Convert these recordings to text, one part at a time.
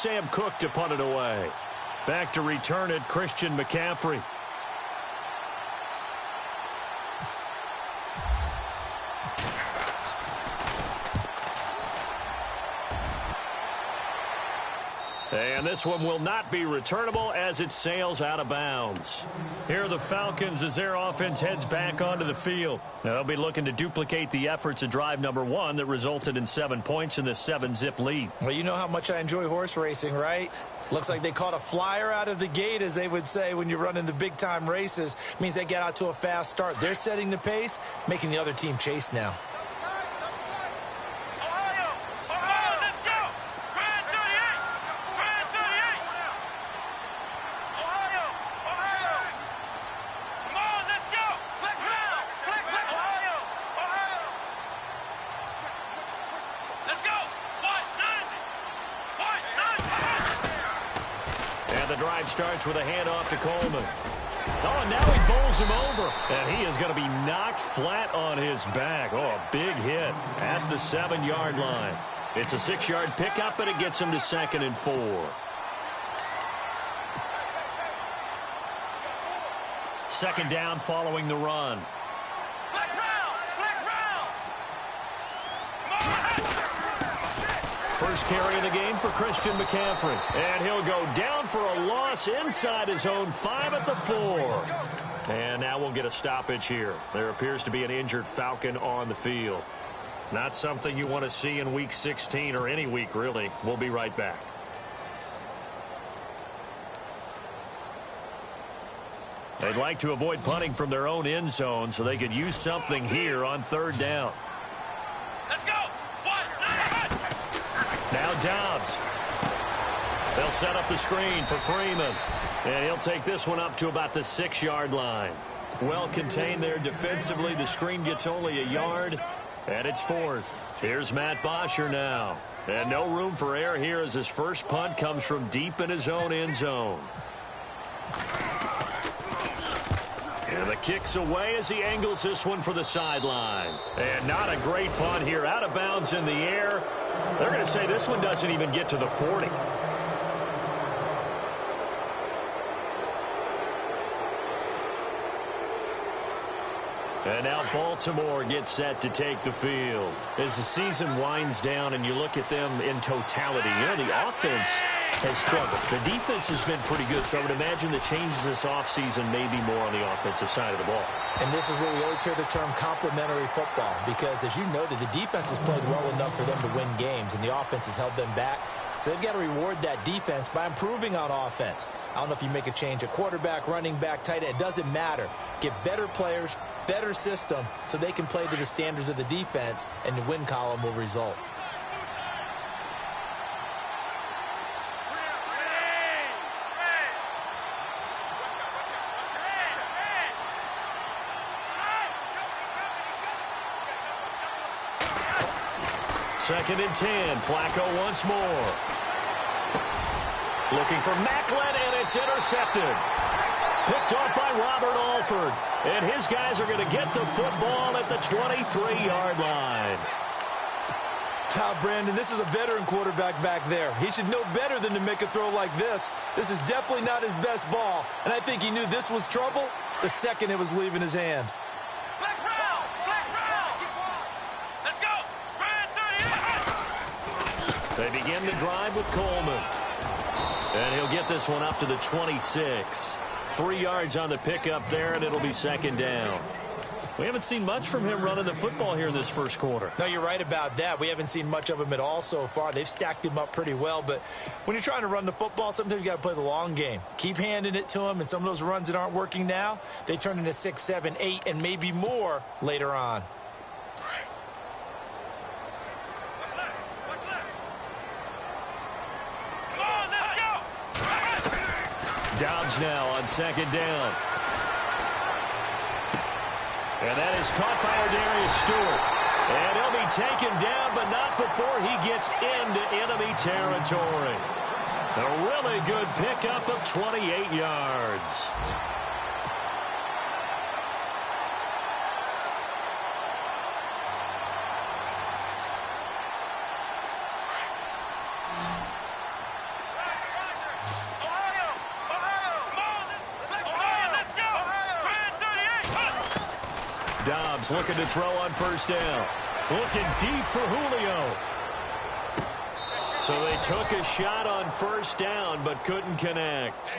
Sam Cook to punt it away. Back to return it, Christian McCaffrey. And this one will not be returnable as it sails out of bounds. Here are the Falcons as their offense heads back onto the field. They'll be looking to duplicate the efforts of drive number 1 that resulted in 7 points in this 7-zip lead. Well, you know how much I enjoy horse racing, right? Looks like they caught a flyer out of the gate, as they would say when you're running the big-time races. Means they get out to a fast start. They're setting the pace, making the other team chase now. Starts with a handoff to Coleman. Oh, and now he bowls him over. And he is going to be knocked flat on his back. Oh, a big hit at the 7-yard line. It's a 6-yard pickup, and it gets him to 2nd and 4. Second down following the run. First carry of the game for Christian McCaffrey. And he'll go down for a loss inside his own 5 at the 4. And now we'll get a stoppage here. There appears to be an injured Falcon on the field. Not something you want to see in Week 16 or any week, really. We'll be right back. They'd like to avoid punting from their own end zone so they could use something here on 3rd down. Let's go! Now Dobbs. They'll set up the screen for Freeman. And he'll take this one up to about the 6-yard line. Well contained there defensively. The screen gets only a yard. And it's 4th. Here's Matt Bosher now. And no room for error here as his first punt comes from deep in his own end zone. And the kick's away as he angles this one for the sideline. And not a great punt here. Out of bounds in the air. They're going to say this one doesn't even get to the 40. And now Baltimore gets set to take the field. As the season winds down and you look at them in totality, you know, the offense has struggled. The defense has been pretty good, so I would imagine the changes this offseason may be more on the offensive side of the ball. And this is where we always hear the term complementary football, because as you noted, the defense has played well enough for them to win games, and the offense has held them back. So they've got to reward that defense by improving on offense. I don't know if you make a change at quarterback, running back, tight end. It doesn't matter. Get better players, better system, so they can play to the standards of the defense, and the win column will result. Second and 10. Flacco once more. Looking for Macklin, and it's intercepted. Picked off by Robert Alford. And his guys are going to get the football at the 23-yard line. Brandon, this is a veteran quarterback back there. He should know better than to make a throw like this. This is definitely not his best ball. And I think he knew this was trouble the second it was leaving his hand. They begin the drive with Coleman. And he'll get this one up to the 26. 3 yards on the pickup there, and it'll be second down. We haven't seen much from him running the football here in this first quarter. No, you're right about that. We haven't seen much of him at all so far. They've stacked him up pretty well, but when you're trying to run the football, sometimes you got to play the long game. Keep handing it to him, and some of those runs that aren't working now, they turn into 6, 7, 8, and maybe more later on. Dobbs now on second down. And that is caught by Darius Stewart. And he'll be taken down, but not before he gets into enemy territory. A really good pickup of 28 yards. Dobbs looking to throw on first down. Looking deep for Julio. So they took a shot on first down but couldn't connect.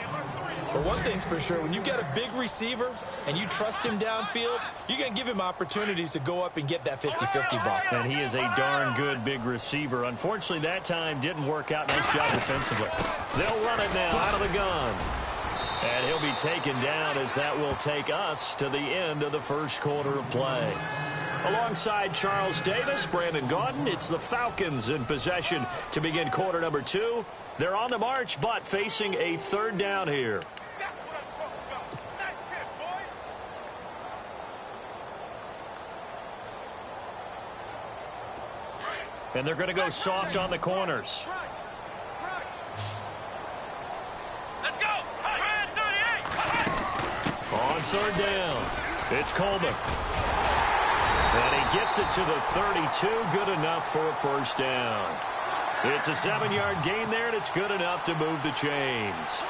Well, one thing's for sure, when you get a big receiver and you trust him downfield, you're going to give him opportunities to go up and get that 50-50 ball. And he is a darn good big receiver. Unfortunately, that time didn't work out. Nice job defensively. They'll run it now out of the gun. And he'll be taken down as that will take us to the end of the first quarter of play. Alongside Charles Davis, Brandon Gaudin, it's the Falcons in possession to begin quarter number 2. They're on the march, but facing a third down here. And they're going to go soft on the corners. Let's go! On third down, it's Coleman. And he gets it to the 32, good enough for a first down. It's a 7-yard gain there, and it's good enough to move the chains.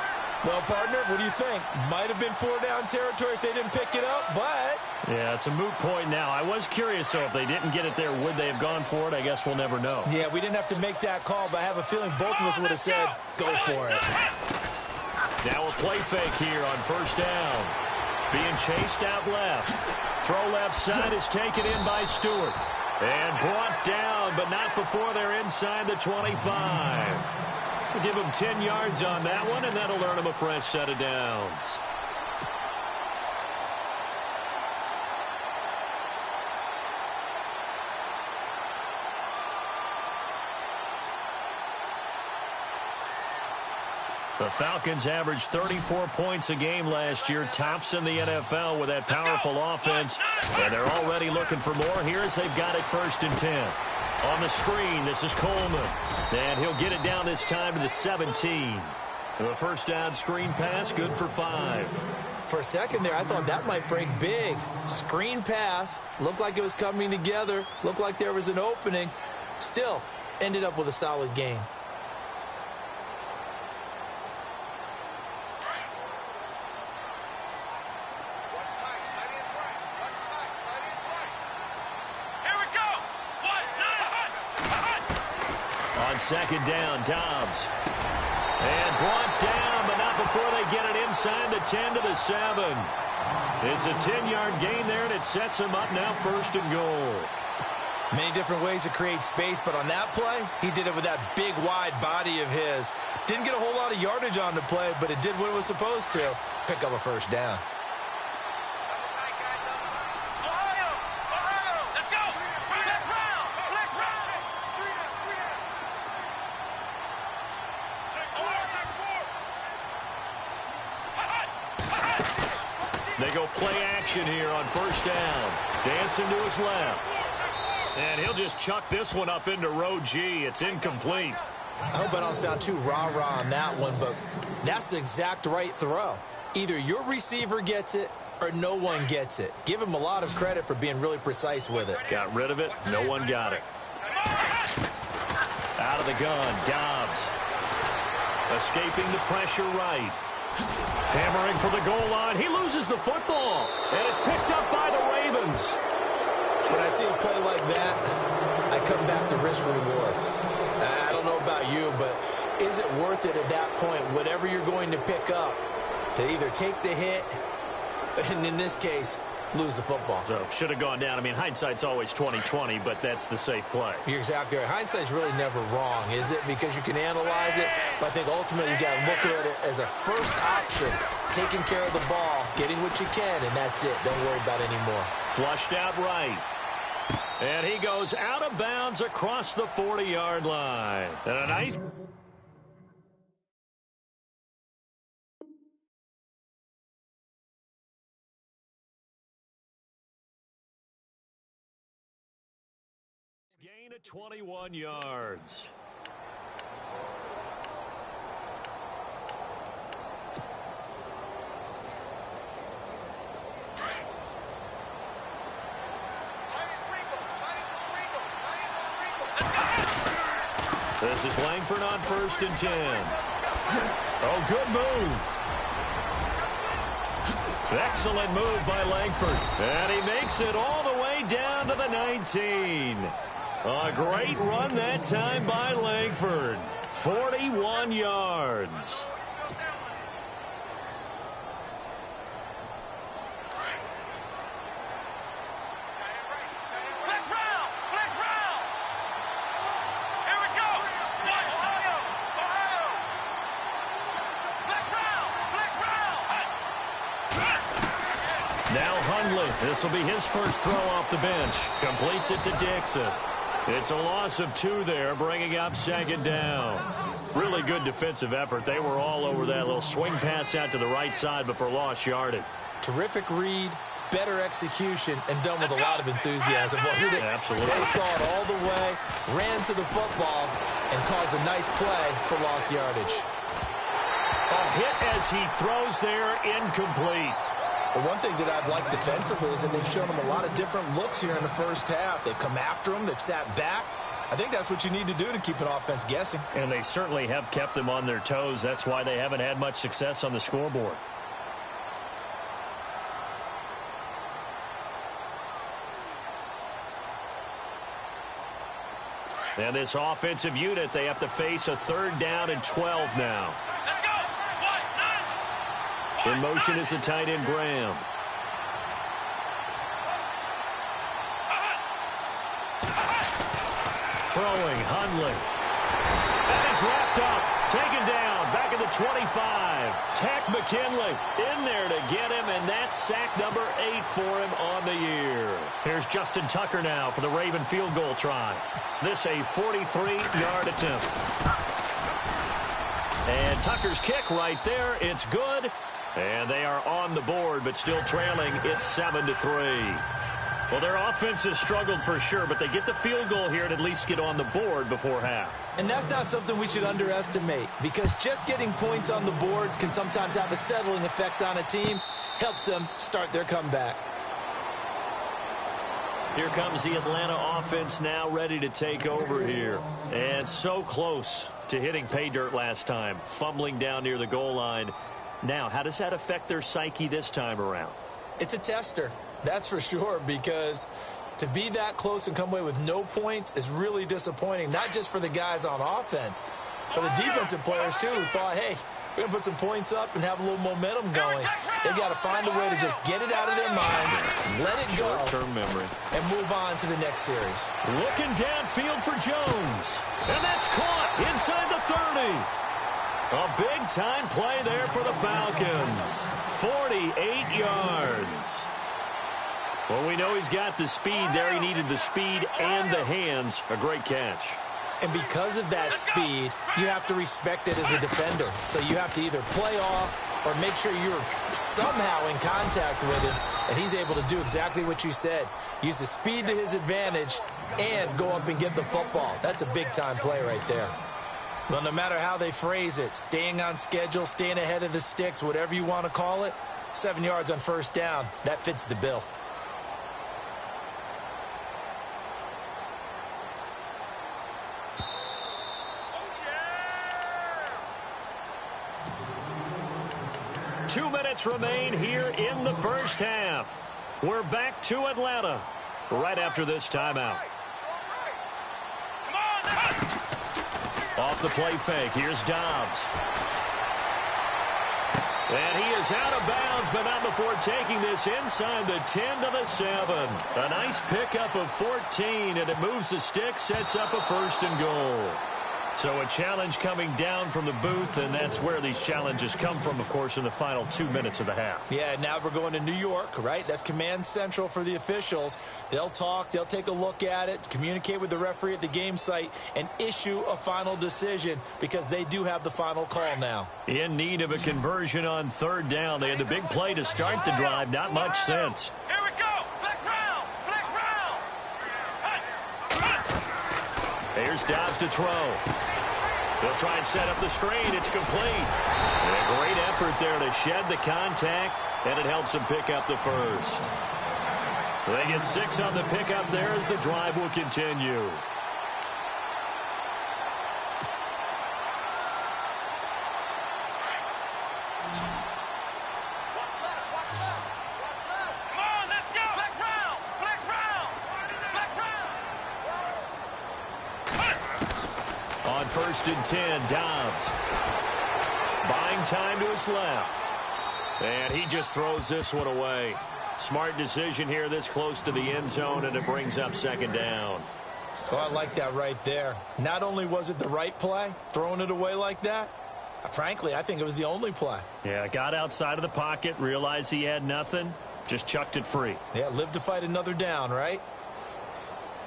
Well, partner, what do you think? Might have been 4-down territory if they didn't pick it up, but... Yeah, it's a moot point now. I was curious, so if they didn't get it there, would they have gone for it? I guess we'll never know. Yeah, we didn't have to make that call, but I have a feeling both of us would have said, go for it. Now a play fake here on first down. Being chased out left. Throw left side is taken in by Stewart. And brought down, but not before they're inside the 25. We'll give him 10 yards on that one, and that'll earn him a fresh set of downs. The Falcons averaged 34 points a game last year, tops in the NFL with that powerful offense. And they're already looking for more here as they've got it 1st and 10. On the screen, this is Coleman. And he'll get it down this time to the 17. The first down screen pass, good for 5. For a second there, I thought that might break big. Screen pass, looked like it was coming together, looked like there was an opening. Still, ended up with a solid game. Second down, Dobbs. And brought down, but not before they get it inside the 10 to the 7. It's a 10-yard gain there, and it sets him up now 1st and goal. Many different ways to create space, but on that play, he did it with that big, wide body of his. Didn't get a whole lot of yardage on the play, but it did what it was supposed to. Pick up a first down. They go play action here on first down. Dancing to his left. And he'll just chuck this one up into row G. It's incomplete. I hope I don't sound too rah-rah on that one, but that's the exact right throw. Either your receiver gets it or no one gets it. Give him a lot of credit for being really precise with it. Got rid of it. No one got it. Out of the gun, Dobbs. Escaping the pressure right. Hammering for the goal line. He loses the football. And it's picked up by the Ravens. When I see a play like that, I come back to risk-reward. I don't know about you, but is it worth it at that point, whatever you're going to pick up, to either take the hit, and in this case, lose the football? So, should have gone down. I mean, hindsight's always 20/20, but that's the safe play. You're exactly right. Hindsight's really never wrong, is it? Because you can analyze it, but I think ultimately you got to look at it as a first option, taking care of the ball, getting what you can, and that's it. Don't worry about it anymore. Flushed out right. And he goes out of bounds across the 40-yard line. And a nice... gain of 21 yards. This is Langford on 1st and 10. Oh, good move. Excellent move by Langford. And he makes it all the way down to the 19. A great run that time by Langford. 41 yards. Now Hundley. This will be his first throw off the bench. Completes it to Dixon. It's a loss of 2 there, bringing up second down. Really good defensive effort. They were all over that little swing pass out to the right side before lost yardage. Terrific read, better execution, and done with a lot of enthusiasm. Wasn't it? Absolutely. They saw it all the way, ran to the football, and caused a nice play for lost yardage. A hit as he throws there, incomplete. But one thing that I've liked defensively is that they've shown them a lot of different looks here in the first half. They've come after them. They've sat back. I think that's what you need to do to keep an offense guessing. And they certainly have kept them on their toes. That's why they haven't had much success on the scoreboard. And this offensive unit, they have to face a 3rd down and 12 now. In motion is the tight end, Graham. Throwing, Hundley. And he's wrapped up. Taken down. Back at the 25. Tack McKinley in there to get him, and that's sack number 8 for him on the year. Here's Justin Tucker now for the Raven field goal try. This a 43-yard attempt. And Tucker's kick right there. It's good. And they are on the board, but still trailing. It's 7-3. Well, their offense has struggled for sure, but they get the field goal here and at least get on the board before half. And that's not something we should underestimate, because just getting points on the board can sometimes have a settling effect on a team. Helps them start their comeback. Here comes the Atlanta offense now ready to take over here. And so close to hitting pay dirt last time, fumbling down near the goal line. Now, how does that affect their psyche this time around? It's a tester, that's for sure, because to be that close and come away with no points is really disappointing, not just for the guys on offense, but the defensive players, too, who thought, hey, we're going to put some points up and have a little momentum going. They've got to find a way to just get it out of their minds, let it go, short-term memory, and move on to the next series. Looking downfield for Jones, and that's caught inside the 30. A big-time play there for the Falcons. 48 yards. Well, we know he's got the speed there. He needed the speed and the hands. A great catch. And because of that speed, you have to respect it as a defender. So you have to either play off or make sure you're somehow in contact with him, and he's able to do exactly what you said. Use the speed to his advantage and go up and get the football. That's a big-time play right there. Well, no matter how they phrase it, staying on schedule, staying ahead of the sticks, whatever you want to call it, 7 yards on first down, that fits the bill. Yeah! 2 minutes remain here in the first half. We're back to Atlanta right after this timeout. Off the play fake, here's Dobbs. And he is out of bounds, but not before taking this inside the 10 to the 7. A nice pickup of 14, and it moves the stick, sets up a 1st and goal. So a challenge coming down from the booth, and that's where these challenges come from, of course, in the final 2 minutes of the half. Yeah, now we're going to New York, right? That's command central for the officials. They'll talk, they'll take a look at it, communicate with the referee at the game site, and issue a final decision because they do have the final call now. In need of a conversion on 3rd down. They had the big play to start the drive. Not much sense. Here we go. Flex round. Flex round. Here's Dobbs to throw. They'll try and set up the screen. It's complete. And a great effort there to shed the contact, and it helps them pick up the 1st. They get 6 on the pickup there as the drive will continue. first and 10. Dobbs buying time to his left. And he just throws this one away. Smart decision here this close to the end zone, and it brings up second down. Oh, I like that right there. Not only was it the right play, throwing it away like that, frankly, I think it was the only play. Yeah, got outside of the pocket, realized he had nothing, just chucked it free. Yeah, live to fight another down, right?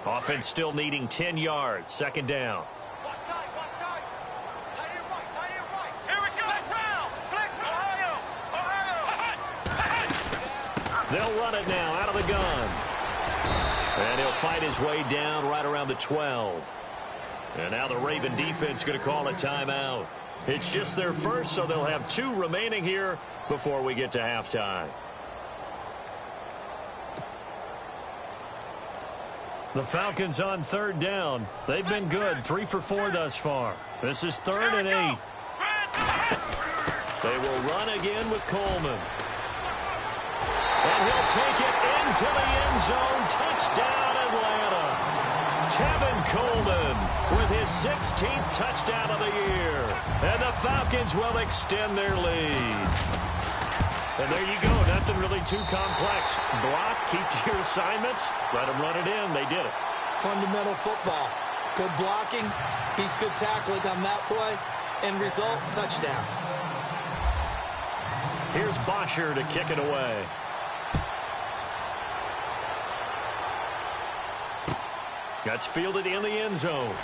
Offense still needing 10 yards, second down. Watch tight, watch tight. Tight end right, tight end right. Here we go. Flex round. Flex Ohio. They'll run it now out of the gun. And he'll fight his way down right around the 12. And now the Raven defense going to call a timeout. It's just their first, so they'll have 2 remaining here before we get to halftime. The Falcons on third down. They've been good, 3 for 4 thus far. This is 3rd and 8. They will run again with Coleman. And he'll take it into the end zone. Touchdown, Atlanta. Tevin Coleman with his 16th touchdown of the year. And the Falcons will extend their lead. And there you go. Nothing really too complex. Block, keep to your assignments, let them run it in. They did it. Fundamental football. Good blocking, beats good tackling on that play. End result, touchdown. Here's Bosher to kick it away. That's fielded in the end zone.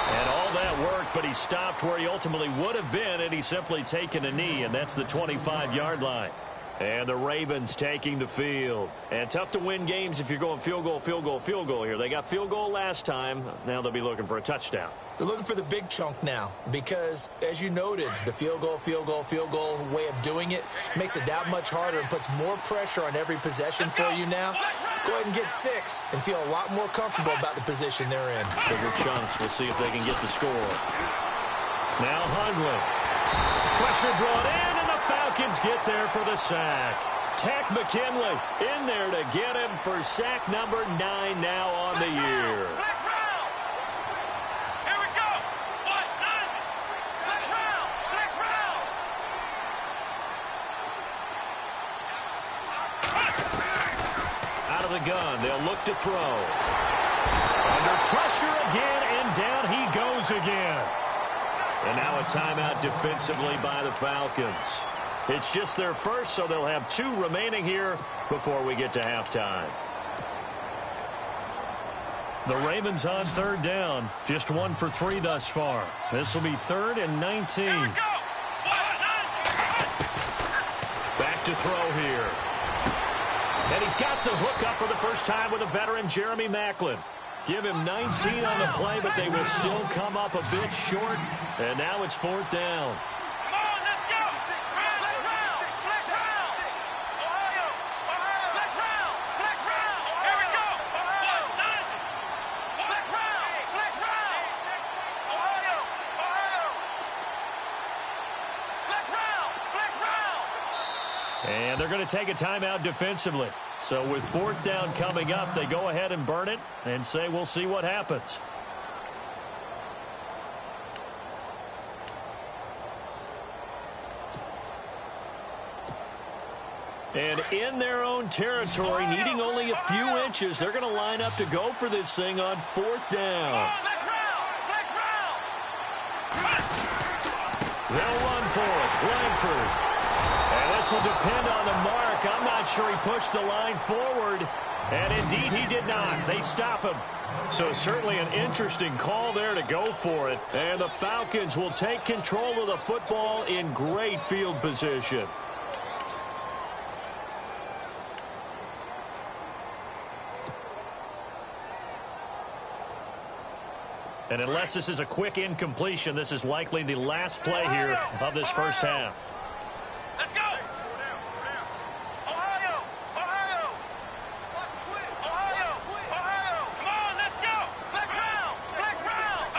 And all that work, but he stopped where he ultimately would have been, and he's simply taken a knee, and that's the 25-yard line. And the Ravens taking the field. And tough to win games if you're going field goal, field goal, field goal here. They got field goal last time. Now they'll be looking for a touchdown. They're looking for the big chunk now because, as you noted, the field goal way of doing it makes it that much harder and puts more pressure on every possession for you now. Go ahead and get 6 and feel a lot more comfortable about the position they're in. Bigger chunks. We'll see if they can get the score. Now Hundley. Pressure brought in, and the Falcons get there for the sack. Tack McKinley in there to get him for sack number 9 now on the year. Out of the gun, they'll look to throw. Under pressure again, and down he goes again. And now a timeout defensively by the Falcons. It's just their first, so they'll have 2 remaining here before we get to halftime. The Ravens on third down, just 1 for 3 thus far. This will be 3rd and 19. Back to throw here. And he's got the hook up for the first time with a veteran, Jeremy Maclin. Give him 19 on the play, but they will still come up a bit short. And now it's 4th down. Come on, let's go. Flex round. Flex round. Ohio. Ohio. Flex round. Flex round. Here we go. Ohio. Flex round. Flex round. Ohio. Ohio. Flex round. Flex round. And they're going to take a timeout defensively. So with 4th down coming up, they go ahead and burn it and say we'll see what happens. And in their own territory, needing only a few inches, they're going to line up to go for this thing on 4th down. They'll run for it. Langford. And this will depend on the mark. I'm not sure he pushed the line forward. And indeed, he did not. They stop him. So certainly an interesting call there to go for it. And the Falcons will take control of the football in great field position. And unless this is a quick incompletion, this is likely the last play here of this first half. Let's go. Ohio. Ohio. Ohio. Ohio. Come on, let's go. Flex round. Flex round.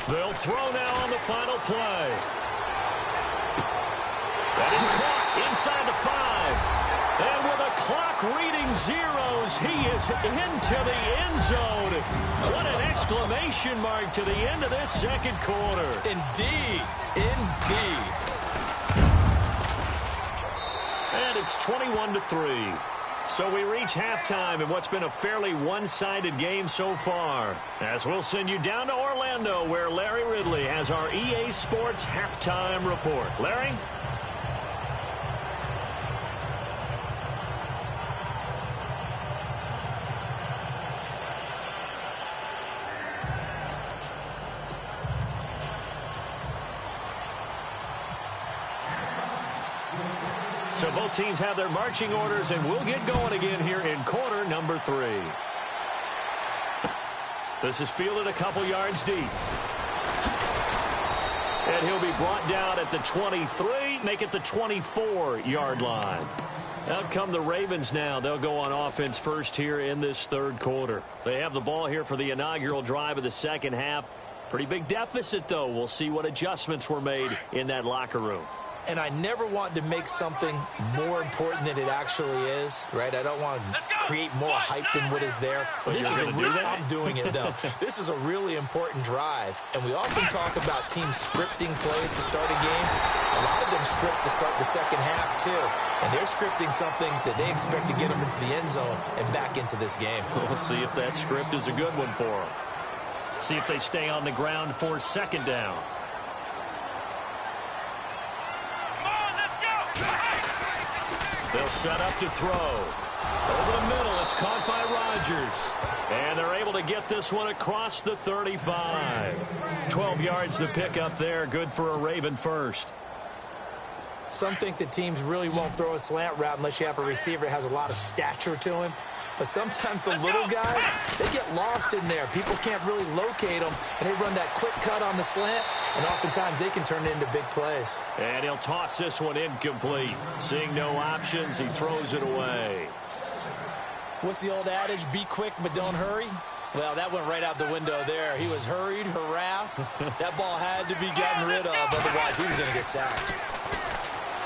They'll throw now on the final play. That is caught inside the 5. And with a clock reading zeros, he is into the end zone. What an exclamation mark to the end of this second quarter. Indeed. Indeed. And it's 21-3. So we reach halftime in what's been a fairly one-sided game so far. As we'll send you down to Orlando, where Larry Ridley has our EA Sports halftime report. Larry? So both teams have their marching orders, and we'll get going again here in quarter number 3. This is fielded a couple yards deep. And he'll be brought down at the 23, make it the 24-yard line. Out come the Ravens now. They'll go on offense first here in this third quarter. They have the ball here for the inaugural drive of the second half. Pretty big deficit, though. We'll see what adjustments were made in that locker room. And I never want to make something more important than it actually is, right? I don't want to create more hype than what is there. But this is I'm doing it, though. This is a really important drive. And we often talk about teams scripting plays to start a game. A lot of them script to start the second half, too. And they're scripting something that they expect to get them into the end zone and back into this game. We'll see if that script is a good one for them. See if they stay on the ground for second down. They'll set up to throw. Over the middle, it's caught by Rodgers. And they're able to get this one across the 35. 12 yards to pick up there. Good for a Raven first. Some think that teams really won't throw a slant route unless you have a receiver that has a lot of stature to him. But sometimes the little guys, they get lost in there. People can't really locate them, and they run that quick cut on the slant, and oftentimes they can turn it into big plays. And he'll toss this one incomplete. Seeing no options, he throws it away. What's the old adage, be quick but don't hurry? Well, that went right out the window there. He was hurried, harassed. That ball had to be gotten rid of, otherwise he was going to get sacked.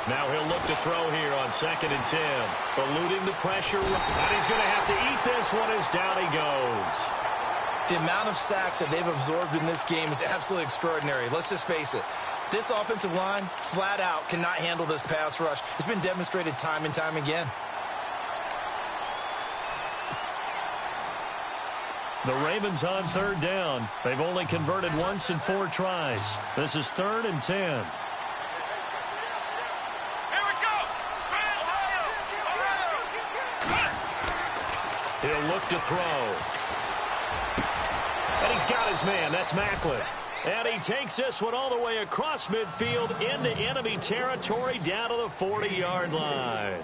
Now he'll look to throw here on 2nd and 10. Eluding the pressure, and he's going to have to eat this one as down he goes. The amount of sacks that they've absorbed in this game is absolutely extraordinary. Let's just face it. This offensive line, flat out, cannot handle this pass rush. It's been demonstrated time and time again. The Ravens on 3rd down. They've only converted once in 4 tries. This is 3rd and 10. He'll look to throw. And he's got his man. That's Macklin. And he takes this one all the way across midfield into enemy territory down to the 40-yard line.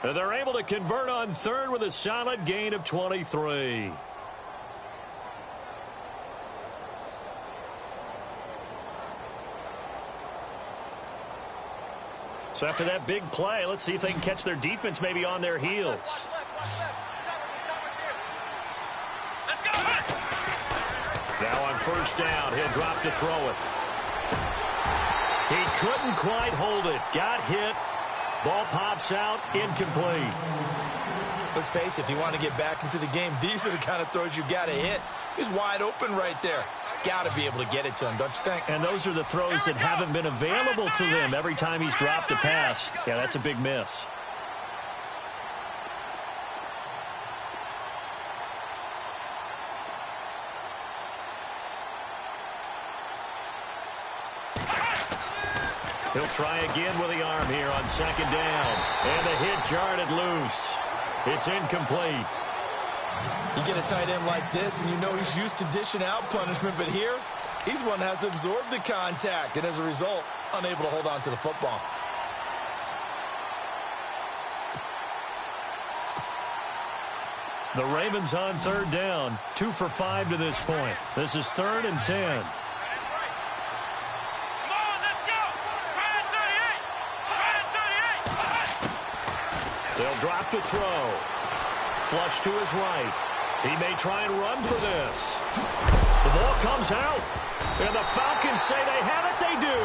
And they're able to convert on 3rd with a solid gain of 23. So after that big play, let's see if they can catch their defense maybe on their heels. Now on 1st down, he'll drop to throw it. He couldn't quite hold it. Got hit. Ball pops out. Incomplete. Let's face it, if you want to get back into the game, these are the kind of throws you got to hit. He's wide open right there. Got to be able to get it to him, don't you think? And those are the throws that haven't been available to them every time he's dropped a pass. Yeah, that's a big miss. He'll try again with the arm here on 2nd down. And the hit jarred loose. It's incomplete. You get a tight end like this, and you know he's used to dishing out punishment, but here, he's one that has to absorb the contact, and as a result, unable to hold on to the football. The Ravens on 3rd down. 2 for 5 to this point. This is 3rd and 10. They'll drop to throw. Flush to his right. He may try and run for this. The ball comes out. And the Falcons say they have it. They do.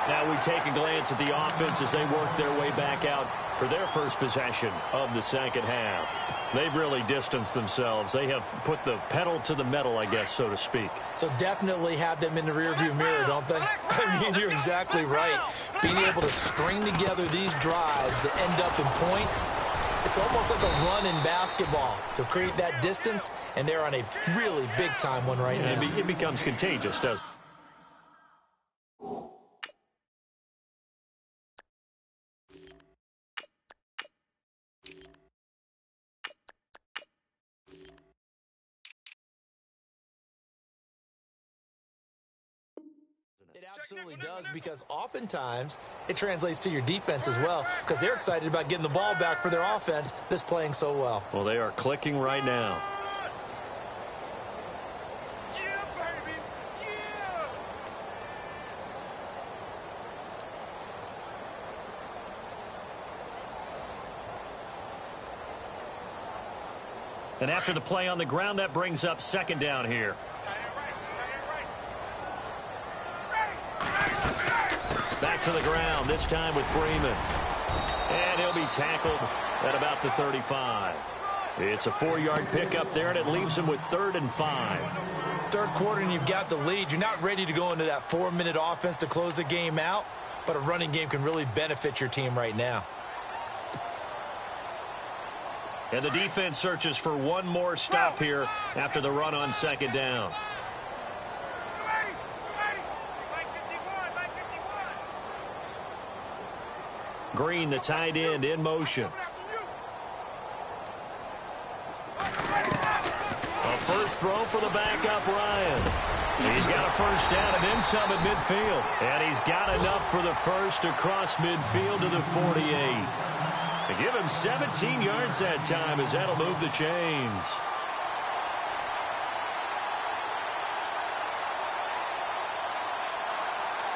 Now we take a glance at the offense as they work their way back out for their first possession of the second half. They've really distanced themselves. They have put the pedal to the metal, I guess, so to speak. So definitely have them in the rearview mirror, don't they? I mean, you're exactly right. Being able to string together these drives that end up in points, it's almost like a run in basketball to create that distance, and they're on a really big-time one right now. It becomes contagious, doesn't it? It absolutely does, because oftentimes it translates to your defense as well, because they're excited about getting the ball back for their offense that's playing so well. Well, they are clicking right now. Yeah, baby. Yeah. And after the play on the ground, that brings up second down here. Back to the ground, this time with Freeman. And he'll be tackled at about the 35. It's a 4-yard pickup there, and it leaves him with 3rd and 5. Third quarter, and you've got the lead. You're not ready to go into that 4-minute offense to close the game out, but a running game can really benefit your team right now. And the defense searches for one more stop here after the run on second down. Green, the tight end, in motion. A first throw for the backup, Ryan. He's got a first down and then some at midfield. And he's got enough for the first across midfield to the 48. They give him 17 yards that time, as that'll move the chains.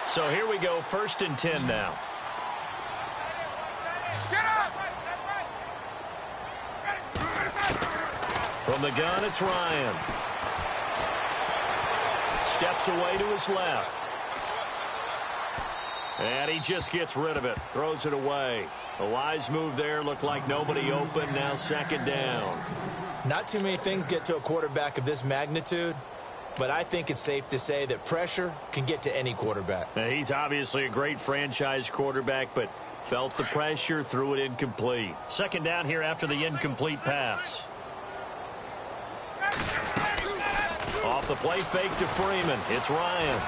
So here we go, 1st and 10 now. From the gun, it's Ryan. Steps away to his left. And he just gets rid of it. Throws it away. A wise move there. Looked like nobody open. Now second down. Not too many things get to a quarterback of this magnitude, but I think it's safe to say that pressure can get to any quarterback. Now, he's obviously a great franchise quarterback, but felt the pressure, threw it incomplete. Second down here after the incomplete pass. Off the play fake to Freeman. It's Ryan.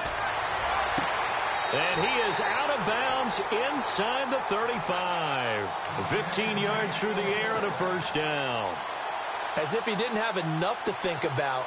And he is out of bounds inside the 35. 15 yards through the air and a first down. As if he didn't have enough to think about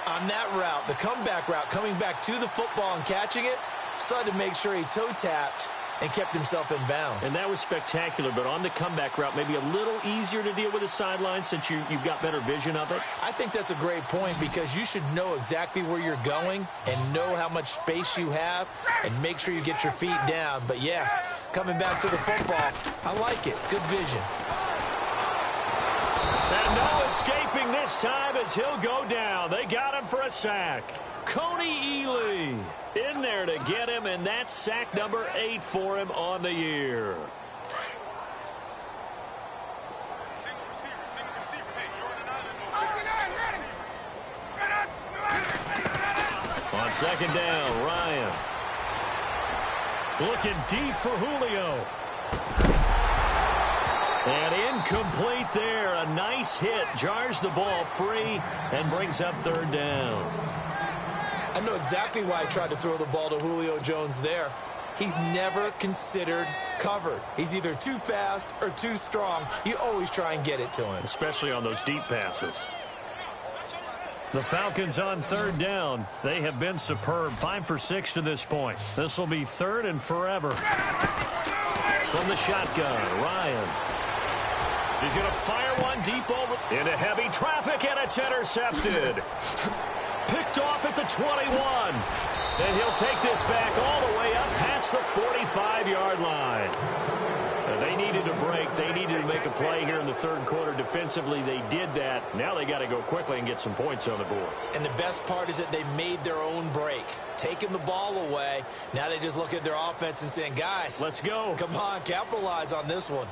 on that route, the comeback route, coming back to the football and catching it, decided to make sure he toe-tapped and kept himself in bounds. And that was spectacular, but on the comeback route, maybe a little easier to deal with the sideline since you've got better vision of it. I think that's a great point, because you should know exactly where you're going and know how much space you have and make sure you get your feet down. But, yeah, coming back to the football, I like it. Good vision. And no escaping this time as he'll go down. They got him for a sack. Coney Ely in there to get him, and that's sack number 8 for him on the year. On second down, Ryan. Looking deep for Julio. And incomplete there. A nice hit. Jars the ball free and brings up third down. I know exactly why I tried to throw the ball to Julio Jones there. He's never considered covered. He's either too fast or too strong. You always try and get it to him. Especially on those deep passes. The Falcons on third down. They have been superb. 5 for 6 to this point. This will be 3rd and forever. From the shotgun, Ryan. He's going to fire one deep over into heavy traffic, and it's intercepted. Picked off at the 21. And he'll take this back all the way up past the 45-yard line. They need needed a break. They needed to make a play here in the third quarter. Defensively, they did that. Now they got to go quickly and get some points on the board. And the best part is that they made their own break. Taking the ball away. Now they just look at their offense and saying, guys, let's go. Come on, capitalize on this one.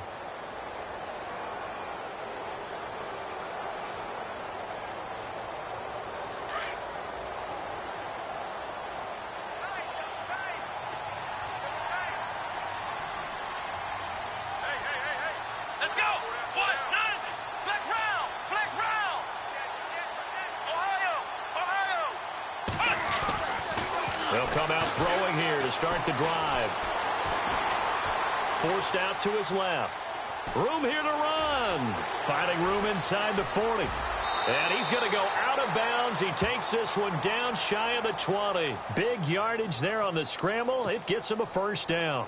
They'll come out throwing here to start the drive. Forced out to his left. Room here to run. Finding room inside the 40. And he's going to go out of bounds. He takes this one down shy of the 20. Big yardage there on the scramble. It gets him a first down.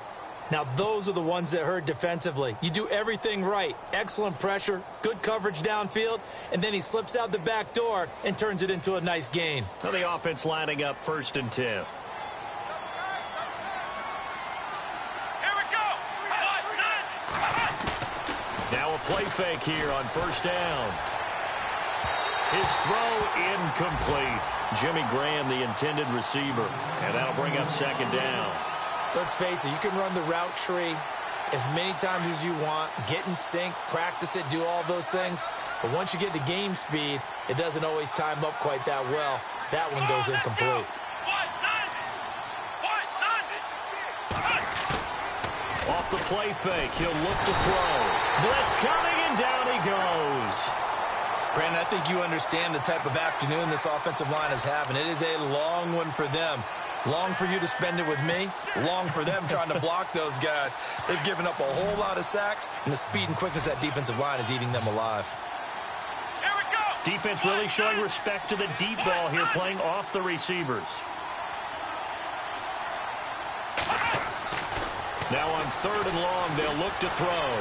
Now, those are the ones that hurt defensively. You do everything right. Excellent pressure, good coverage downfield, and then he slips out the back door and turns it into a nice gain. Well, the offense lining up 1st and 10. Here we go. Now a play fake here on 1st down. His throw incomplete. Jimmy Graham, the intended receiver, and that'll bring up 2nd down. Let's face it, you can run the route tree as many times as you want, get in sync, practice it, do all those things. But once you get to game speed, it doesn't always time up quite that well. That one goes incomplete. Off the play fake, he'll look to throw. Blitz coming, and down he goes. Brandon, I think you understand the type of afternoon this offensive line is having. It is a long one for them. Long for you to spend it with me. Long for them trying to block those guys. They've given up a whole lot of sacks, and the speed and quickness of that defensive line is eating them alive. Here we go. Defense really showing respect to the deep ball here, playing off the receivers. Now on 3rd and long, they'll look to throw.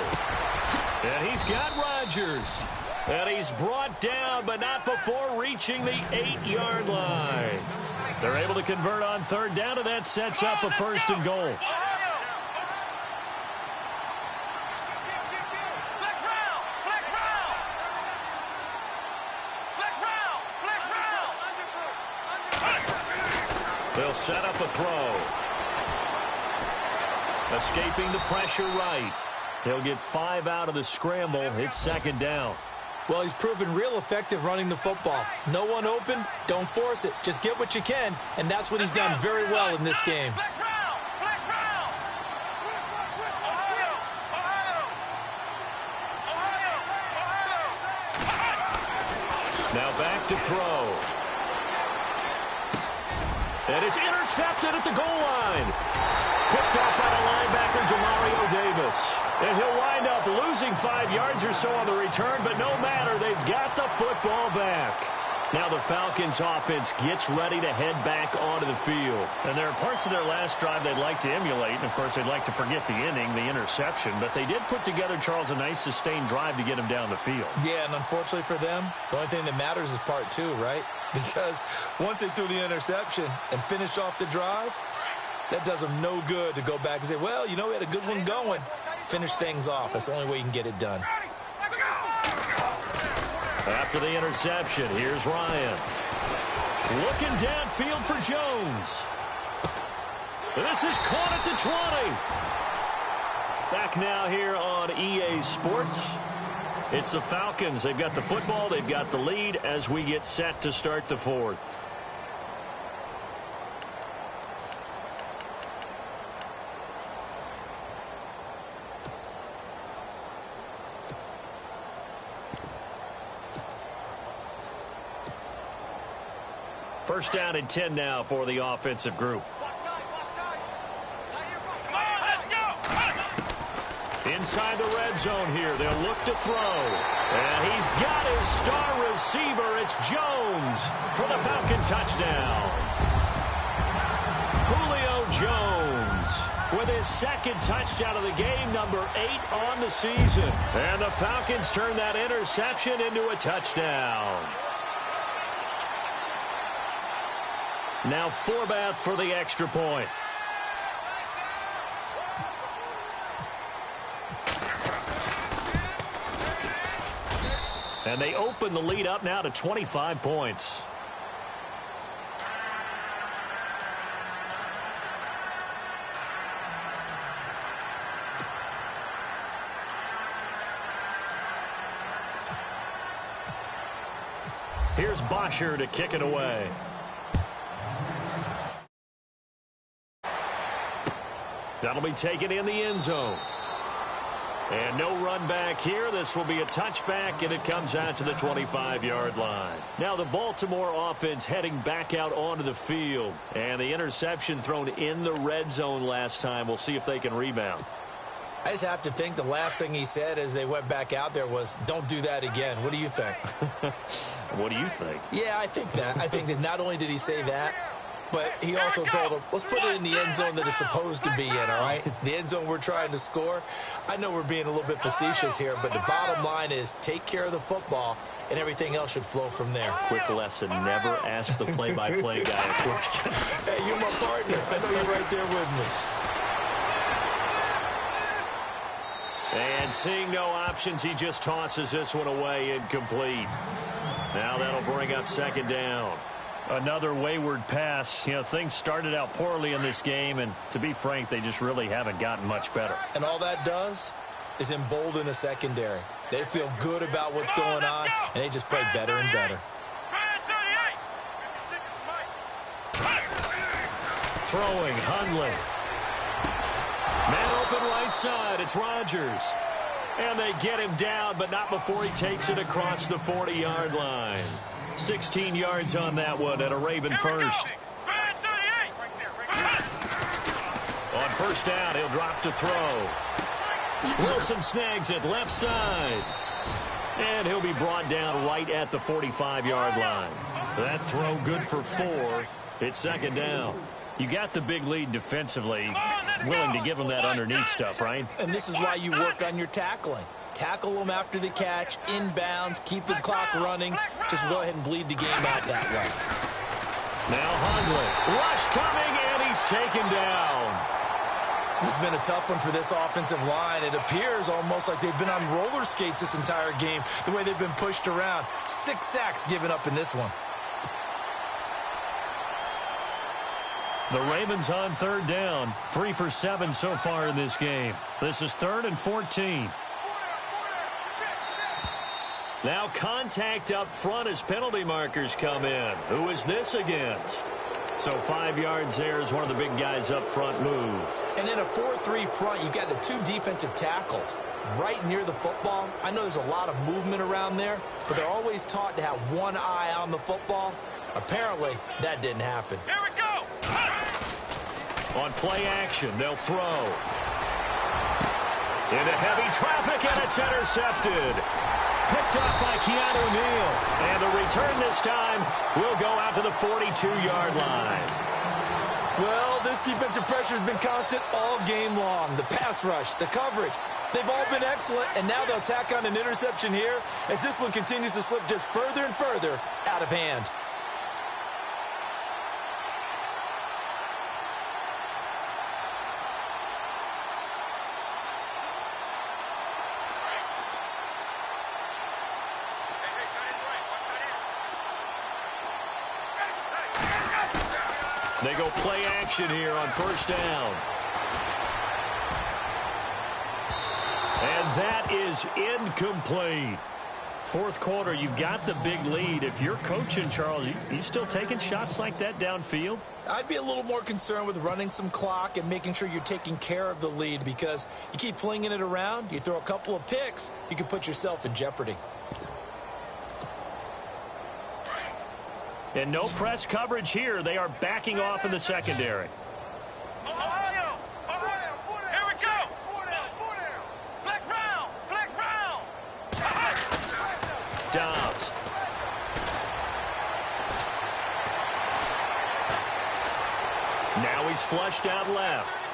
And he's got Rodgers. And he's brought down, but not before reaching the 8-yard line. They're able to convert on 3rd down, and that sets up a 1st and goal. They'll set up a throw. Escaping the pressure right. He'll get 5 out of the scramble. It's 2nd down. Well, he's proven real effective running the football. No one open, don't force it. Just get what you can, and that's what he's done very well in this game. Now back to throw. And it's intercepted at the goal line. Picked up by the linebacker, Demario Davis. And he'll wind up losing 5 yards or so on the return, but no matter, they've got the football back. Now the Falcons offense gets ready to head back onto the field. And there are parts of their last drive they'd like to emulate, and of course they'd like to forget the inning, the interception, but they did put together, Charles, a nice sustained drive to get him down the field. Yeah, and unfortunately for them, the only thing that matters is part 2, right? Because once they threw the interception and finished off the drive, that does them no good to go back and say, well, you know, we had a good one going. Finish things off. That's the only way you can get it done. After the interception, here's Ryan. Looking downfield for Jones. This is caught at the 20. Back now here on EA Sports. It's the Falcons. They've got the football. They've got the lead as we get set to start the 4th. First down and 10 now for the offensive group. Inside the red zone here, they'll look to throw. And he's got his star receiver. It's Jones for the Falcon touchdown. Julio Jones with his 2nd touchdown of the game, number 8 on the season. And the Falcons turn that interception into a touchdown. Now Forbath for the extra point. And they open the lead up now to 25 points. Here's Bosher to kick it away. That'll be taken in the end zone. And no run back here. This will be a touchback, and it comes out to the 25-yard line. Now the Baltimore offense heading back out onto the field. And the interception thrown in the red zone last time. We'll see if they can rebound. I just have to think the last thing he said as they went back out there was, don't do that again. What do you think? What do you think? Yeah, I think that. I think that not only did he say that, but he also told him, let's put it in the end zone that it's supposed to be in, all right? The end zone we're trying to score. I know we're being a little bit facetious here, but the bottom line is take care of the football, and everything else should flow from there. Quick lesson, never ask the play-by-play guy a question. Hey, you're my partner. I know you're right there with me. And seeing no options, he just tosses this one away, incomplete. Now that'll bring up second down. Another wayward pass. You know, things started out poorly in this game, and to be frank, they just really haven't gotten much better. And all that does is embolden a secondary. They feel good about what's going on, and they just play better and better. Throwing, Hundley. Man open right side, it's Rodgers. And they get him down, but not before he takes it across the 40-yard line. 16 yards on that one and a Raven first. On first down, he'll drop to throw. Wilson snags it left side. And he'll be brought down right at the 45-yard line. That throw good for 4. It's second down. You got the big lead defensively, willing to give them that underneath stuff, right? And this is why you work on your tackling. Tackle them after the catch, inbounds, keep the clock running. Just go ahead and bleed the game out that way. Now Hundley. Rush coming, and he's taken down. This has been a tough one for this offensive line. It appears almost like they've been on roller skates this entire game, the way they've been pushed around. 6 sacks given up in this one. The Ravens on third down. 3 for 7 so far in this game. This is 3rd and 14. Now contact up front as penalty markers come in. Who is this against? So 5 yards there as one of the big guys up front moved. And in a 4-3 front, you got the 2 defensive tackles right near the football. I know there's a lot of movement around there, but they're always taught to have one eye on the football. Apparently, that didn't happen. Here we go. On play action, they'll throw. Into heavy traffic, and it's intercepted. Picked up by Keanu Neal. And the return this time will go out to the 42-yard line. Well, this defensive pressure has been constant all game long. The pass rush, the coverage, they've all been excellent, and now they'll tack on an interception here as this one continues to slip just further and further out of hand. They go play action here on first down. And that is incomplete. Fourth quarter, you've got the big lead. If you're coaching, Charles, you still taking shots like that downfield? I'd be a little more concerned with running some clock and making sure you're taking care of the lead, because you keep flinging it around, you throw a couple of picks, you can put yourself in jeopardy. And no press coverage here. They are backing off in the secondary. Ohio! Here we go! Flex round! Flex round! Dobbs. Now he's flushed out left.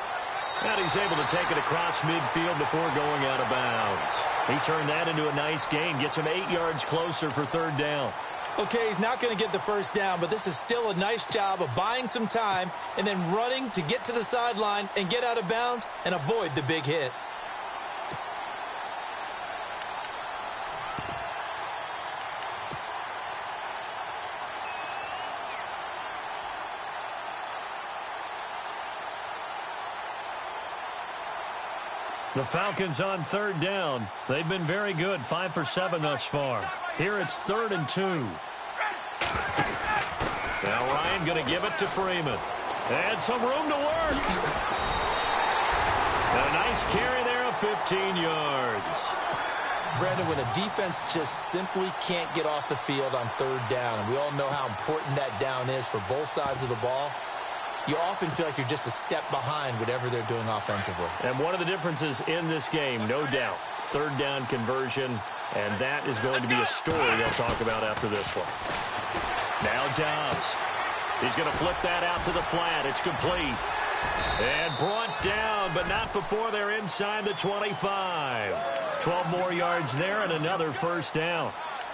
And he's able to take it across midfield before going out of bounds. He turned that into a nice gain. Gets him 8 yards closer for third down. Okay, he's not going to get the first down, but this is still a nice job of buying some time and then running to get to the sideline and get out of bounds and avoid the big hit. The Falcons on third down. They've been very good, 5 for 7 thus far. Here it's 3rd and 2. Now Ryan going to give it to Freeman. And some room to work. A nice carry there of 15 yards. Brandon, when a defense just simply can't get off the field on third down, and we all know how important that down is for both sides of the ball, you often feel like you're just a step behind whatever they're doing offensively. And one of the differences in this game, no doubt, third down conversion, and that is going to be a story they'll talk about after this one. Now Dobbs. He's going to flip that out to the flat. It's complete. And brought down, but not before they're inside the 25. 12 more yards there and another first down.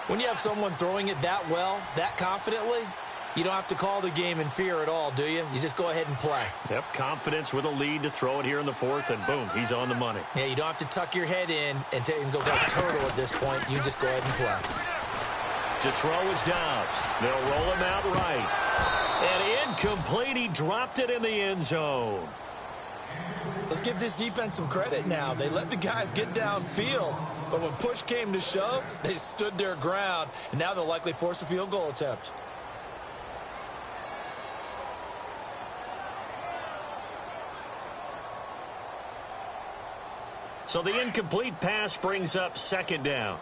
When you have someone throwing it that well, that confidently, you don't have to call the game in fear at all, do you? You just go ahead and play. Yep, confidence with a lead to throw it here in the 4th, and boom, he's on the money. Yeah, you don't have to tuck your head in and go like turtle at this point. You just go ahead and play. To throw is Dobbs. They'll roll him out right. And incomplete. He dropped it in the end zone. Let's give this defense some credit now. They let the guys get downfield, but when push came to shove, they stood their ground, and now they'll likely force a field goal attempt. So the incomplete pass brings up 2nd down.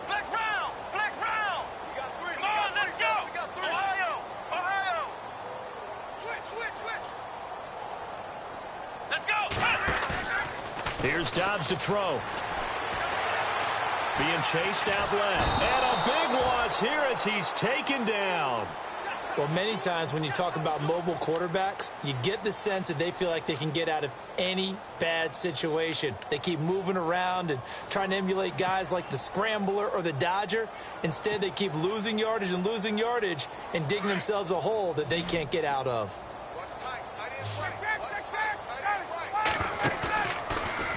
Flex round! Flex round! We got 3. Come on, let's go! We got 3. Ohio! Switch! Let's go! Here's Dobbs to throw. Being chased out left. And a big loss here as he's taken down. Well, many times when you talk about mobile quarterbacks, you get the sense that they feel like they can get out of any bad situation. They keep moving around and trying to emulate guys like the Scrambler or the Dodger. Instead, they keep losing yardage and digging themselves a hole that they can't get out of.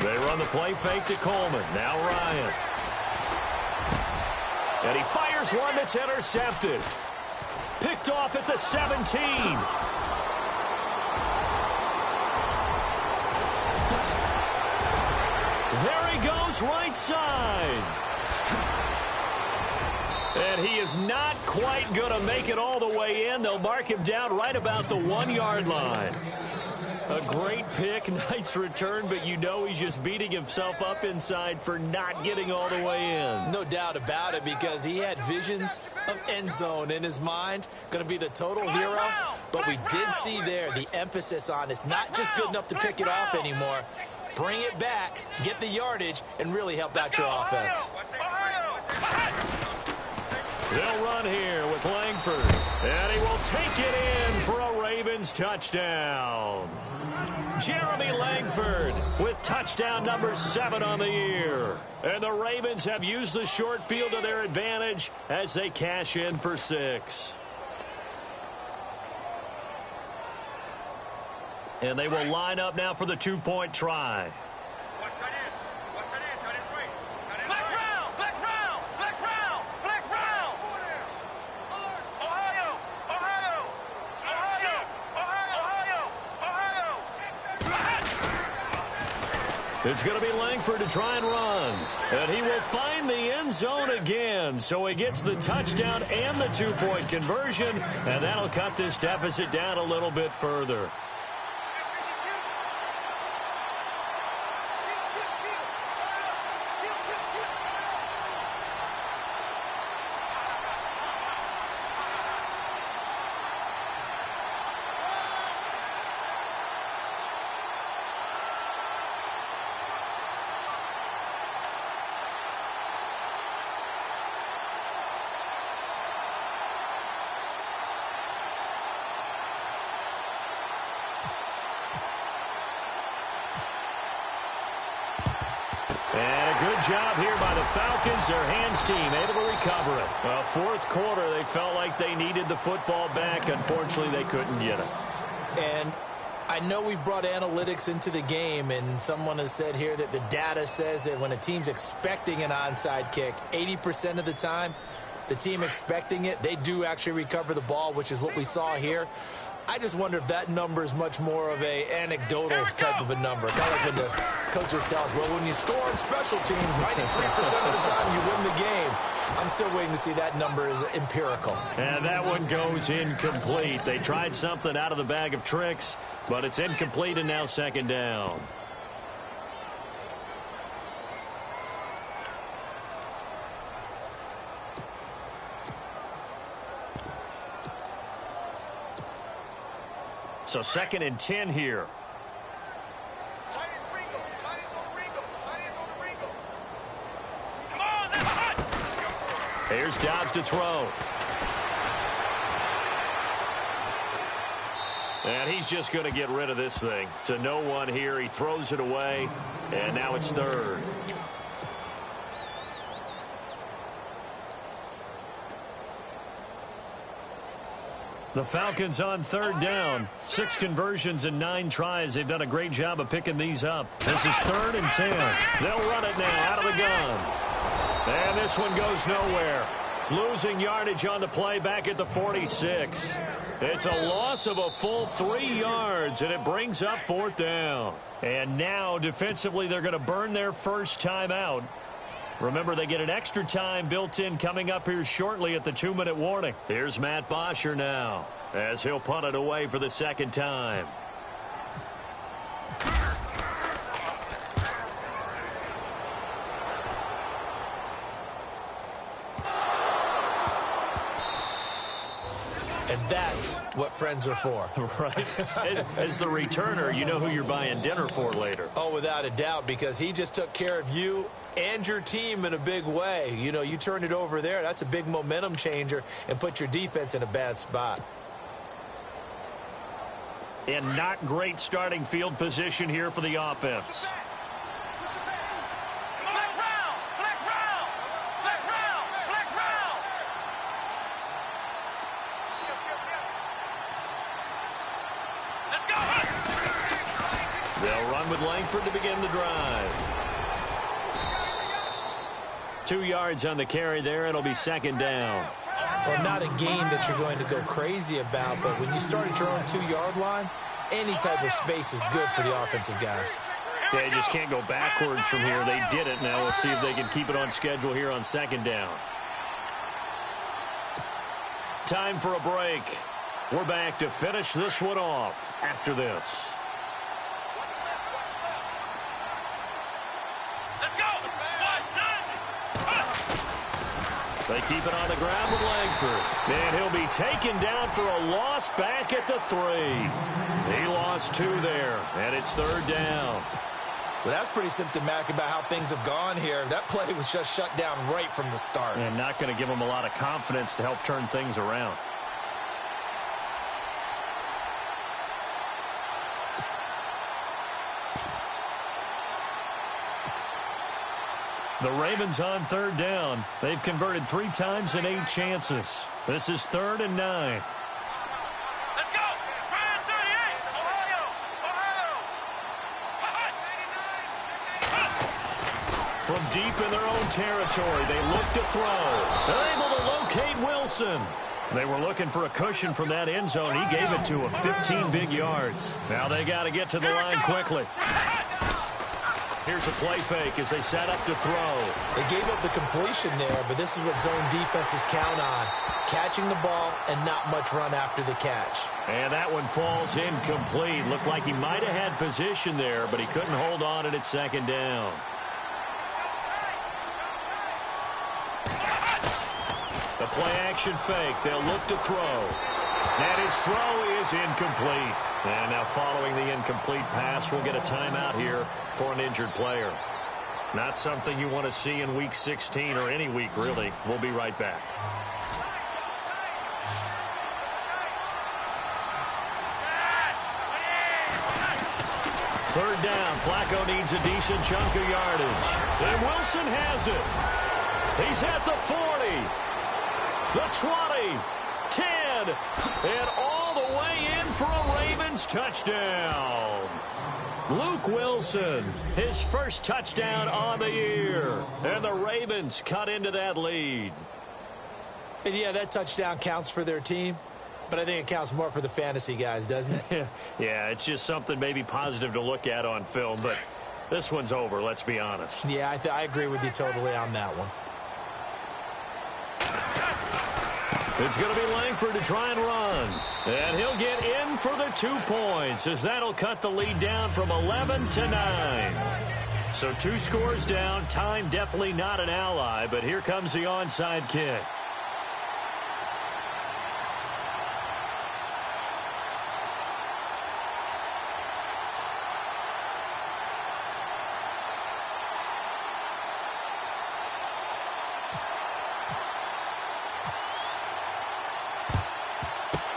They run the play fake to Coleman. Now Ryan. And he fires one that's intercepted. Picked off at the 17. There he goes, right side. And he is not quite going to make it all the way in. They'll mark him down right about the 1-yard line. A great pick, nice return, but you know he's just beating himself up inside for not getting all the way in. No doubt about it, because he had visions of end zone in his mind. Going to be the total hero. But we did see there the emphasis on it's not just good enough to pick it off anymore. Bring it back, get the yardage, and really help out your offense. They'll run here with Langford. And he will take it in for a Ravens touchdown. Jeremy Langford with touchdown number 7 on the year. And the Ravens have used the short field to their advantage as they cash in for 6. And they will line up now for the 2-point try. It's going to be Langford to try and run. And he will find the end zone again. So he gets the touchdown and the 2-point conversion. And that'll cut this deficit down a little bit further. And a good job here by the Falcons. Their hands team able to recover it. Well, 4th quarter, they felt like they needed the football back. Unfortunately, they couldn't get it. And I know we brought analytics into the game, and someone has said here that the data says that when a team's expecting an onside kick, 80% of the time, the team expecting it, they do actually recover the ball, which is what we saw here. I just wonder if that number is much more of a anecdotal type of a number. Kind of like when the coaches tell us, well, when you score on special teams, 93% of the time you win the game. I'm still waiting to see that number is empirical. And that one goes incomplete. They tried something out of the bag of tricks, but it's incomplete and now second down. So 2nd and 10 here. Here's Dobbs to throw. And he's just going to get rid of this thing. To no one here. He throws it away. And now it's 3rd. The Falcons on 3rd down. 6 conversions and 9 tries. They've done a great job of picking these up. This is 3rd and 10. They'll run it now out of the gun. And this one goes nowhere. Losing yardage on the play back at the 46. It's a loss of a full 3 yards, and it brings up 4th down. And now, defensively, they're going to burn their first time out. Remember, they get an extra time built in coming up here shortly at the 2-minute warning. Here's Matt Bosher now as he'll punt it away for the 2nd time. And that's what friends are for. Right. As the returner, you know who you're buying dinner for later. Oh, without a doubt, because he just took care of you and your team in a big way. You know, you turned it over there. That's a big momentum changer and put your defense in a bad spot. And not great starting field position here for the offense. They'll run with Langford to begin the drive. 2 yards on the carry there. It'll be 2nd down. Well, not a game that you're going to go crazy about, but when you start at your own 2-yard line, any type of space is good for the offensive guys. Yeah, you just can't go backwards from here. They did it. Now we'll see if they can keep it on schedule here on 2nd down. Time for a break. We're back to finish this one off after this. They keep it on the ground with Langford. And he'll be taken down for a loss back at the 3. He lost 2 there, and it's 3rd down. Well, that's pretty symptomatic about how things have gone here. That play was just shut down right from the start. And not going to give him a lot of confidence to help turn things around. The Ravens on 3rd down. They've converted 3 times in 8 chances. This is 3rd and 9. Let's go! Ryan 38! Ohio! From deep in their own territory, they look to throw. They're able to locate Wilson. They were looking for a cushion from that end zone. He gave it to him, 15 big yards. Now they got to get to the line quickly. Here's a play fake as they set up to throw. They gave up the completion there, but this is what zone defenses count on. Catching the ball and not much run after the catch. And that one falls incomplete. Looked like he might have had position there, but he couldn't hold on it at 2nd down. The play action fake. They'll look to throw. And his throw is incomplete. And now following the incomplete pass, we'll get a timeout here for an injured player. Not something you want to see in Week 16 or any week, really. We'll be right back. Third down. Flacco needs a decent chunk of yardage. And Wilson has it. He's at the 40. The 20. 10. And all the way in for a Ravens touchdown. Luke Wilson, his first touchdown on the year. And the Ravens cut into that lead. And yeah, that touchdown counts for their team. But I think it counts more for the fantasy guys, doesn't it? Yeah, it's just something maybe positive to look at on film, but this one's over, let's be honest. Yeah, I agree with you totally on that one. It's going to be Langford to try and run. And he'll get in for the 2 points, as that'll cut the lead down from 11 to 9. So 2 scores down. Time definitely not an ally, but here comes the onside kick.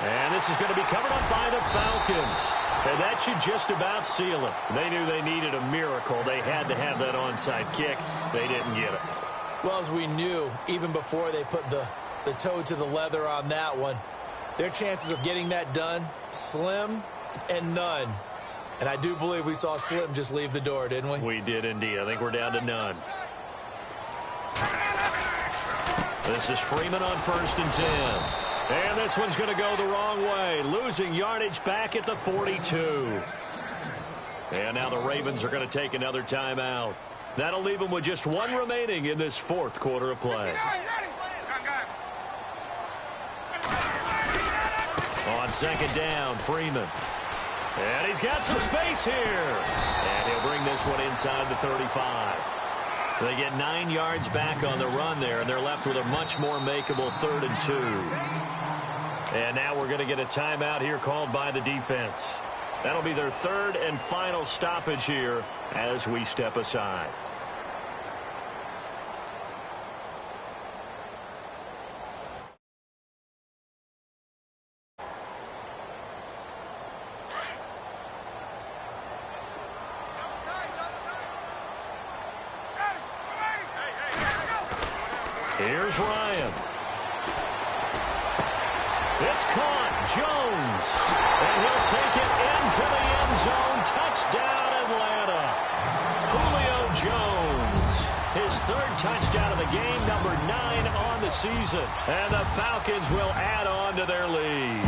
And this is going to be covered up by the Falcons. And that should just about seal it. They knew they needed a miracle. They had to have that onside kick. They didn't get it. Well, as we knew, even before they put the toe to the leather on that one, their chances of getting that done, slim and none. And I do believe we saw Slim just leave the door, didn't we? We did indeed. I think we're down to none. This is Freeman on 1st and 10. And this one's going to go the wrong way, losing yardage back at the 42. And now the Ravens are going to take another timeout. That'll leave them with just 1 remaining in this 4th quarter of play. On 2nd down, Freeman. And he's got some space here. And he'll bring this one inside the 35. They get 9 yards back on the run there, and they're left with a much more makeable 3rd and 2. And now we're going to get a timeout here called by the defense. That'll be their 3rd and final stoppage here as we step aside. Here's Ryan. It's caught. Jones. And he'll take it into the end zone. Touchdown, Atlanta. Julio Jones. His 3rd touchdown of the game, number 9 on the season. And the Falcons will add on to their lead.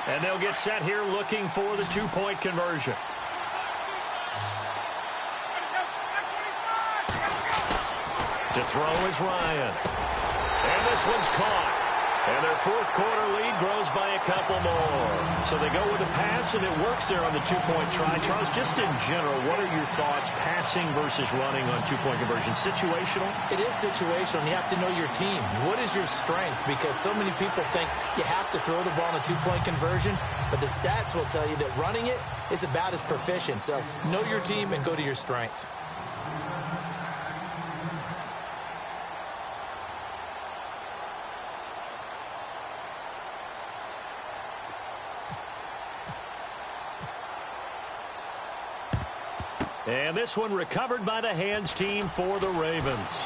And they'll get set here looking for the 2-point conversion. To throw is Ryan. And this one's caught. And their 4th quarter lead grows by a couple more. So they go with a pass, and it works there on the 2-point try. Charles, just in general, what are your thoughts passing versus running on 2-point conversion? Situational? It is situational. You have to know your team. What is your strength? Because so many people think you have to throw the ball in a 2-point conversion, but the stats will tell you that running it is about as proficient. So know your team and go to your strength. And this one recovered by the hands team for the Ravens.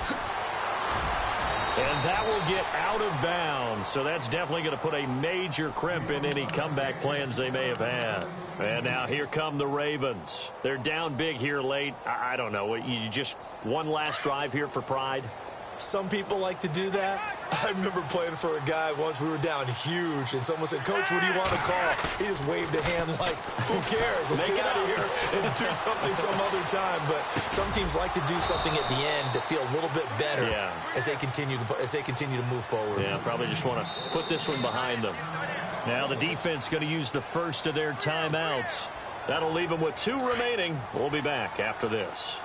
And that will get out of bounds. So that's definitely going to put a major crimp in any comeback plans they may have had. And now here come the Ravens. They're down big here late. I don't know. You just one last drive here for pride? Some people like to do that. I remember playing for a guy once. We were down huge, and someone said, "Coach, what do you want to call?" He just waved a hand like, "Who cares? Let's get out of here and do something some other time." But some teams like to do something at the end to feel a little bit better as they continue to move forward. Yeah, probably just want to put this one behind them. Now the defense going to use the first of their timeouts. That'll leave them with 2 remaining. We'll be back after this.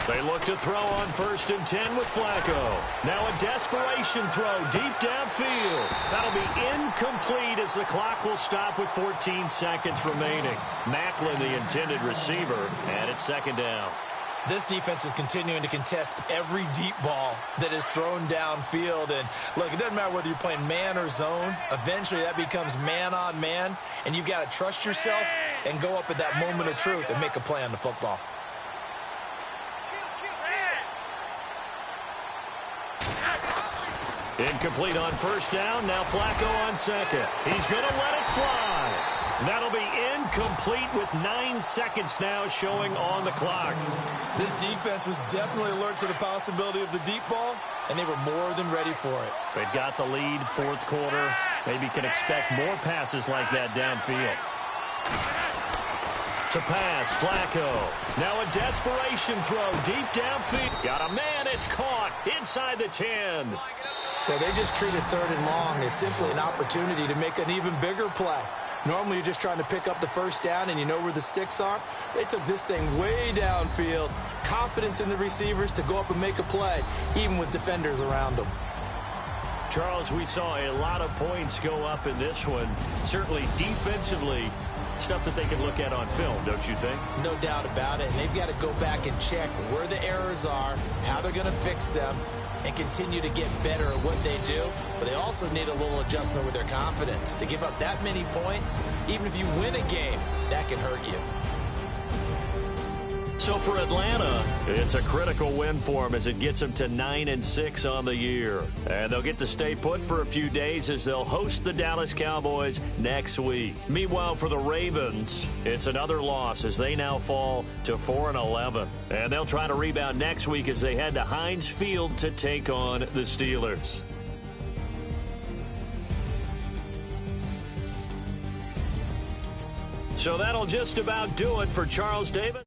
They look to throw on 1st and 10 with Flacco. Now a desperation throw deep downfield. That'll be incomplete as the clock will stop with 14 seconds remaining. Macklin, the intended receiver, and it's 2nd down. This defense is continuing to contest every deep ball that is thrown downfield. And, look, it doesn't matter whether you're playing man or zone. Eventually that becomes man on man, and you've got to trust yourself and go up at that moment of truth and make a play on the football. Incomplete on 1st down. Now Flacco on 2nd. He's going to let it fly. That'll be incomplete with 9 seconds now showing on the clock. This defense was definitely alert to the possibility of the deep ball, and they were more than ready for it. They've got the lead, fourth quarter. Maybe can expect more passes like that downfield. To pass, Flacco. Now a desperation throw deep downfield. Got a man, it's caught inside the 10. Well, they just treated third and long as simply an opportunity to make an even bigger play. Normally, you're just trying to pick up the first down and you know where the sticks are. They took this thing way downfield. Confidence in the receivers to go up and make a play, even with defenders around them. Charles, we saw a lot of points go up in this one. Certainly defensively, stuff that they can look at on film, don't you think? No doubt about it. And they've got to go back and check where the errors are, how they're going to fix them, and continue to get better at what they do. But they also need a little adjustment with their confidence. To give up that many points, even if you win a game, that can hurt you. So for Atlanta, it's a critical win for them as it gets them to 9-6 on the year. And they'll get to stay put for a few days as they'll host the Dallas Cowboys next week. Meanwhile, for the Ravens, it's another loss as they now fall to 4-11. And they'll try to rebound next week as they head to Heinz Field to take on the Steelers. So that'll just about do it for Charles Davis.